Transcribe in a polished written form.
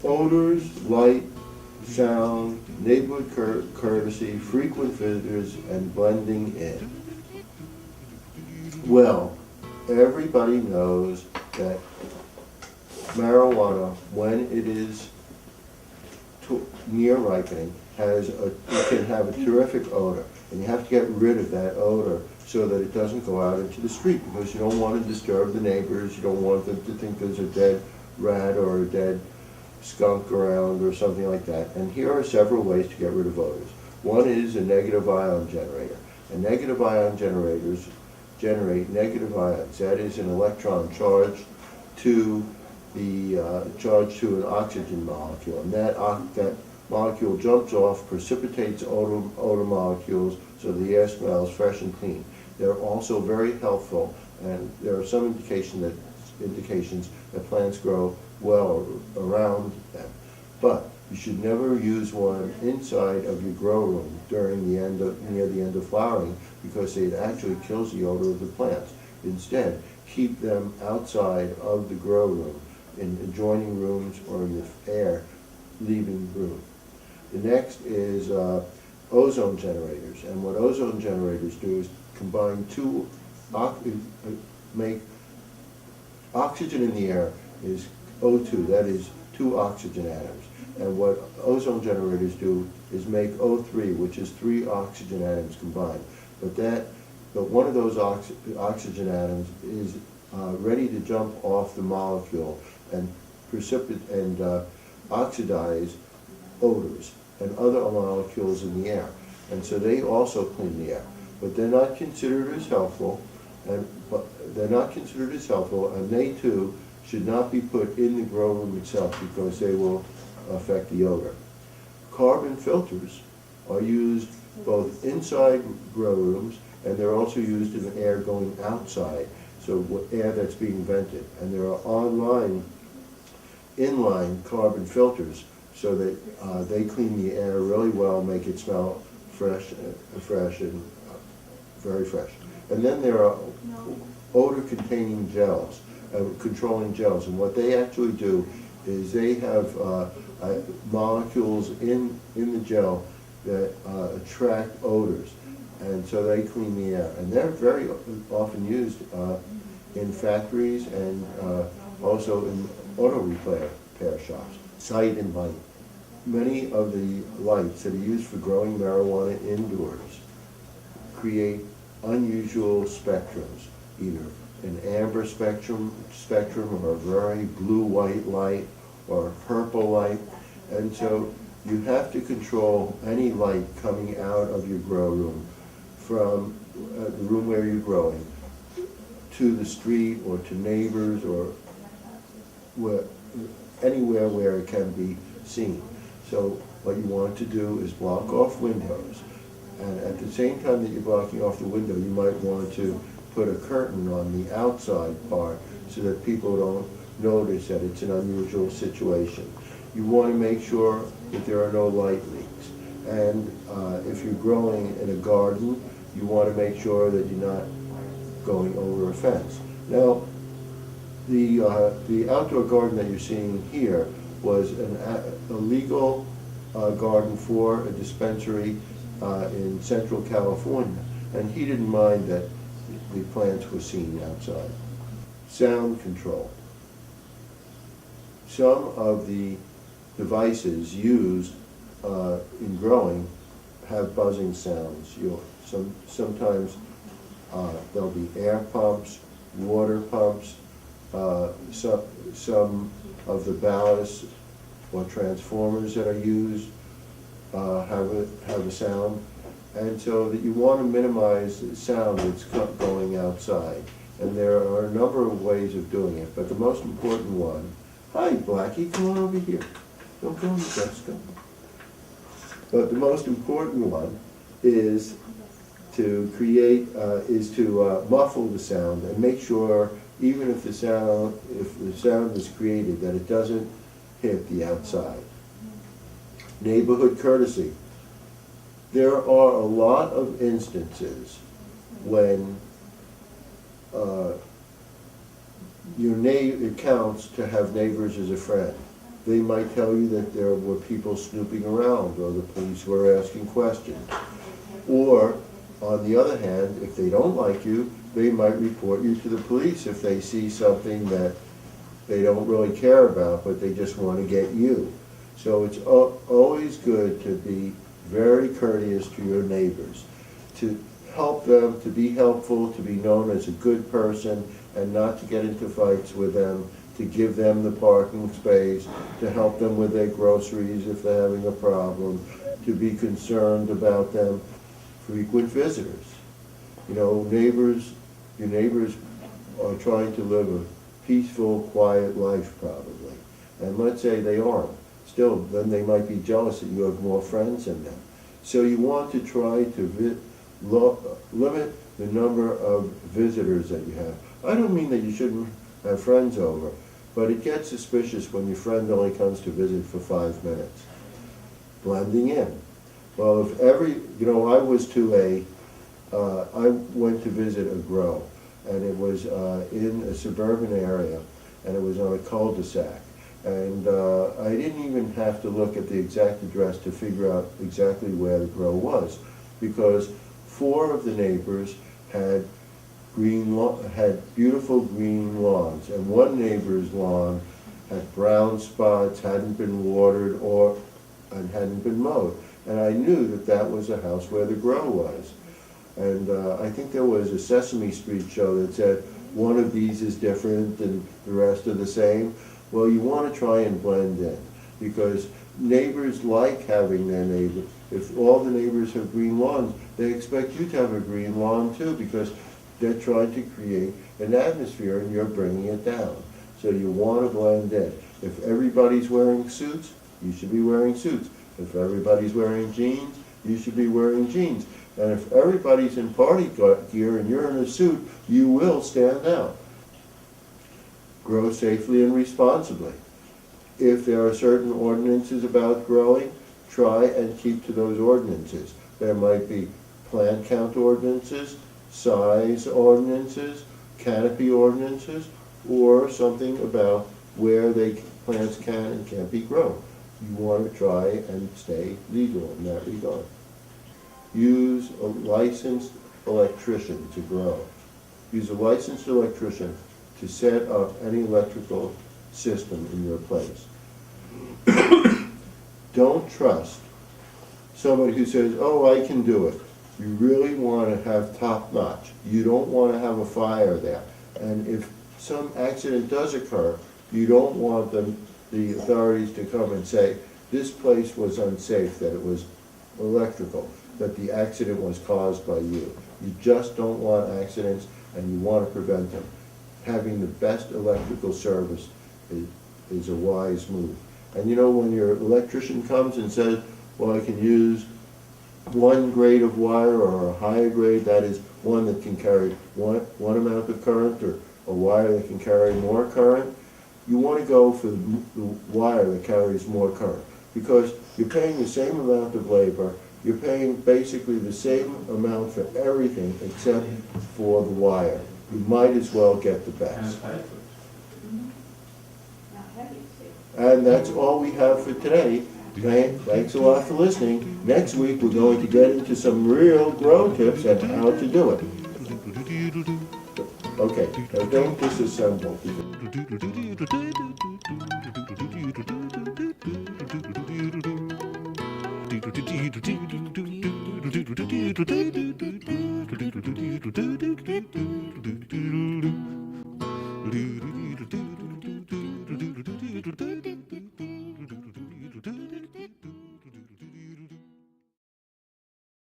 Odors, light, sound, neighborhood courtesy, frequent visitors, and blending in. Well, everybody knows that marijuana, when it is near ripening, it can have a terrific odor, and you have to get rid of that odor so that it doesn't go out into the street, because you don't want to disturb the neighbors, you don't want them to think there's a dead rat or a dead skunk around or something like that. And here are several ways to get rid of odors. One is a negative ion generator. And negative ion generators generate negative ions. That is an electron charge to an oxygen molecule. And that molecule jumps off, precipitates odor molecules so the air smells fresh and clean. They're also very helpful, and there are some indications that plants grow well around them. But you should never use one inside of your grow room near the end of flowering, because it actually kills the odor of the plants. Instead, keep them outside of the grow room, in adjoining rooms or in the air leaving room. The next is ozone generators, and what ozone generators do is combine make oxygen in the air is O2, that is 2 oxygen atoms. And what ozone generators do is make O3, which is 3 oxygen atoms combined. But one of those oxygen atoms is ready to jump off the molecule and oxidize odors and other molecules in the air. And so they also clean the air. But they're not considered as helpful, and they too should not be put in the grow room itself, because they will affect the odor. Carbon filters are used both inside grow rooms, and they're also used in air going outside, so air that's being vented. And there are inline carbon filters, so that they clean the air really well, make it smell fresh and very fresh. And then there are odor-containing gels, controlling gels, and what they actually do is they have molecules in the gel that attract odors, and so they clean the air. And they're very often used in factories and also in auto repair shops. Sight and light. Many of the lights that are used for growing marijuana indoors create unusual spectrums, either an amber spectrum or a very blue-white light or a purple light. And so you have to control any light coming out of your grow room from the room where you're growing to the street or to neighbors or anywhere where it can be seen. So what you want to do is block off windows. And at the same time that you're blocking off the window, you might want to put a curtain on the outside part so that people don't notice that it's an unusual situation. You want to make sure that there are no light leaks. And if you're growing in a garden, you want to make sure that you're not going over a fence. Now, the outdoor garden that you're seeing here was a legal garden for a dispensary in Central California, and he didn't mind that the plants were seen outside. Sound control. Some of the devices used in growing have buzzing sounds. Sometimes there'll be air pumps, water pumps, some of the ballasts or transformers that are used have a sound, and so that you want to minimize the sound that's going outside. And there are a number of ways of doing it, but the most important one, hi Blackie, come on over here. Don't go on the desk. But the most important one is to create is to muffle the sound and make sure, even if the sound is created, that it doesn't hit the outside. Neighborhood courtesy. There are a lot of instances when it counts to have neighbors as a friend. They might tell you that there were people snooping around, or the police were asking questions. Or, on the other hand, if they don't like you, they might report you to the police if they see something that they don't really care about, but they just want to get you. So it's always good to be very courteous to your neighbors, to help them, to be helpful, to be known as a good person, and not to get into fights with them, to give them the parking space, to help them with their groceries if they're having a problem, to be concerned about them. Frequent visitors. You know, your neighbors are trying to live a peaceful, quiet life probably. And let's say they aren't. Still, then they might be jealous that you have more friends than them. So you want to try to limit the number of visitors that you have. I don't mean that you shouldn't have friends over, but it gets suspicious when your friend only comes to visit for 5 minutes. Blending in. Well, if I went to visit a grow, and it was in a suburban area, and it was on a cul-de-sac. And I didn't even have to look at the exact address to figure out exactly where the grow was, because 4 of the neighbors had beautiful green lawns, and one neighbor's lawn had brown spots, hadn't been watered, and hadn't been mowed. And I knew that that was the house where the grow was. And I think there was a Sesame Street show that said, one of these is different and the rest are the same. Well, you want to try and blend in, because neighbors like having their neighbor. If all the neighbors have green lawns, they expect you to have a green lawn too, because they're trying to create an atmosphere and you're bringing it down. So you want to blend in. If everybody's wearing suits, you should be wearing suits. If everybody's wearing jeans, you should be wearing jeans. And if everybody's in party gear and you're in a suit, you will stand out. Grow safely and responsibly. If there are certain ordinances about growing, try and keep to those ordinances. There might be plant count ordinances, size ordinances, canopy ordinances, or something about where plants can and can't be grown. You want to try and stay legal in that regard. Use a licensed electrician to grow. Use a licensed electrician to set up any electrical system in your place. Don't trust somebody who says, oh, I can do it. You really want to have top notch. You don't want to have a fire there. And if some accident does occur, you don't want the authorities to come and say, this place was unsafe, that it was electrical, that the accident was caused by you. You just don't want accidents, and you want to prevent them. Having the best electrical service is a wise move. And you know, when your electrician comes and says, well, I can use one grade of wire or a higher grade, that is one that can carry one amount of current, or a wire that can carry more current, you want to go for the wire that carries more current, because you're paying the same amount of labor, you're paying basically the same amount for everything except for the wire. You might as well get the best. And that's all we have for today. Thanks a lot for listening. Next week we're going to get into some real grow tips and how to do it. Okay, now don't disassemble.